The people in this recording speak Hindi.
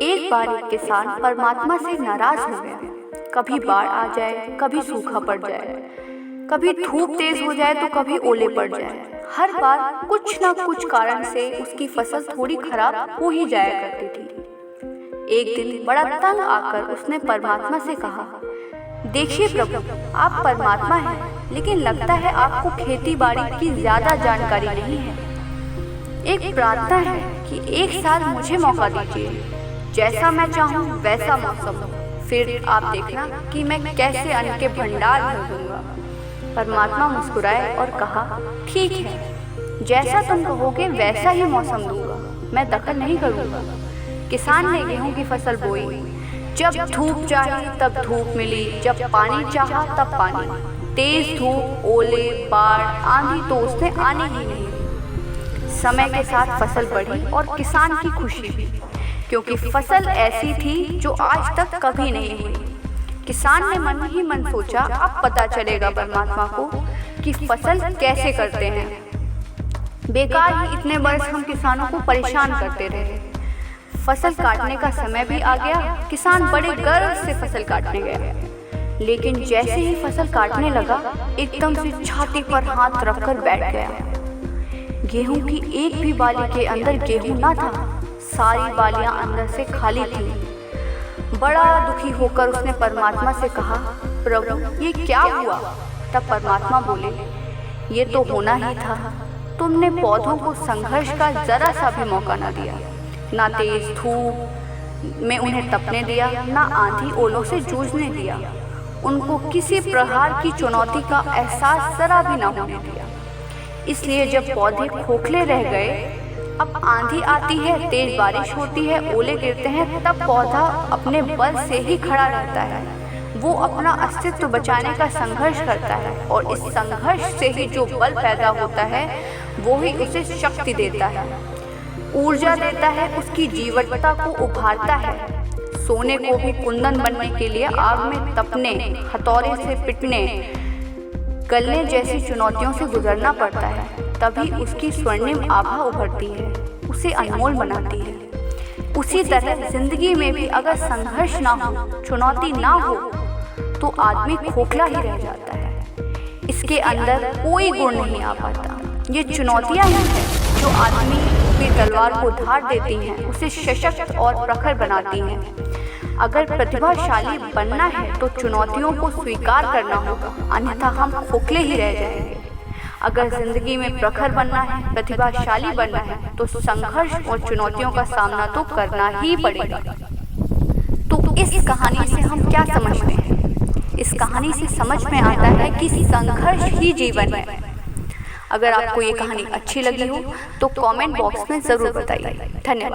एक बार एक किसान परमात्मा से नाराज हो गया। कभी बाढ़ आ जाए, कभी सूखा पड़ जाए, कभी धूप तेज हो जाए तो कभी ओले पड़ जाए। हर बार कुछ ना कुछ कारण से उसकी फसल थोड़ी खराब हो ही जाया करती थी। एक दिन बड़ा तंग आकर उसने परमात्मा से कहा, देखिए प्रभु, आप परमात्मा हैं, लेकिन लगता है आपको खेती बाड़ी की ज्यादा जानकारी नहीं है। एक प्रार्थना है कि एक साल मुझे मौका दीजिए, जैसा मैं चाहूँ वैसा मौसम हो, फिर आप देखना कि मैं कैसे अन्न के भंडार भर दूंगा। परमात्मा मुस्कुराए और कहा, ठीक है, जैसा तुम कहोगे वैसा ही मौसम दूंगा, मैं दखल नहीं करूंगा। किसान ने गेहूं की फसल बोई। जब धूप चाही तब धूप मिली, जब पानी चाहा तब पानी। तेज धूप, ओले, बाढ़, आंधी तो उसने आने ही नहीं दी। समय के साथ फसल बढ़ी और किसान की खुशी भी, क्योंकि फसल ऐसी थी जो आज तक कभी नहीं हुई। किसान ने मन ही मन सोचा, अब पता चलेगा परमात्मा को कि फसल कैसे करते हैं। बेकार ही इतने वर्ष हम किसानों को परेशान करते रहे। फसल काटने का समय भी आ गया। किसान बड़े गर्व से फसल काटने गया, लेकिन जैसे ही फसल काटने लगा, एकदम से छाती पर हाथ रखकर बैठ गया। गेहूं की एक भी बाली के अंदर गेहूं ना था, सारी बालियां अंदर से खाली थीं। बड़ा दुखी होकर उसने परमात्मा से कहा, प्रभु ये क्या हुआ? तब परमात्मा बोले, ये तो होना ही था। तुमने पौधों को संघर्ष का जरा सा भी मौका ना दिया, ना तेज धूप में उन्हें तपने दिया, ना आंधी ओलों से जूझने दिया। उनको किसी प्रकार की चुनौती का एहसास जरा भी ना होने दिया। इसलिए जब पौधे खोखले रह गए, अब आंधी आती है, तेज बारिश होती है, ओले गिरते हैं, तब पौधा अपने बल से ही खड़ा रहता है। वो अपना अस्तित्व बचाने का संघर्ष करता है, और इस संघर्ष से ही जो बल पैदा होता है वो ही उसे शक्ति देता है, ऊर्जा देता है, उसकी जीवटता को उभारता है। सोने को भी कुंदन बनने के लिए आग में तपने, हथौड़े से पिटने, गलने जैसी चुनौतियों से गुजरना पड़ता है, तभी उसकी स्वर्णिम आभा उभरती है, उसे अनमोल बनाती है। उसी तरह जिंदगी में भी अगर संघर्ष ना हो, चुनौती ना हो, तो आदमी खोखला ही रह जाता है। इसके अंदर कोई गुण नहीं आ पाता। ये चुनौतियां ही हैं जो आदमी की तलवार को धार देती हैं, उसे सशक्त और प्रखर बनाती हैं। अगर प्रतिभाशाली बनना है तो चुनौतियों को स्वीकार करना होगा, अन्यथा हम खोखले ही रह जाएंगे। अगर जिंदगी में प्रखर बनना है, प्रतिभाशाली बनना है, तो संघर्ष और चुनौतियों का सामना तो करना ही पड़ेगा। तो इस कहानी से हम क्या समझते हैं? इस कहानी से समझ में आता है कि संघर्ष ही जीवन है। अगर आपको ये कहानी अच्छी लगी हो तो कमेंट बॉक्स में ज़रूर बताइए। धन्यवाद।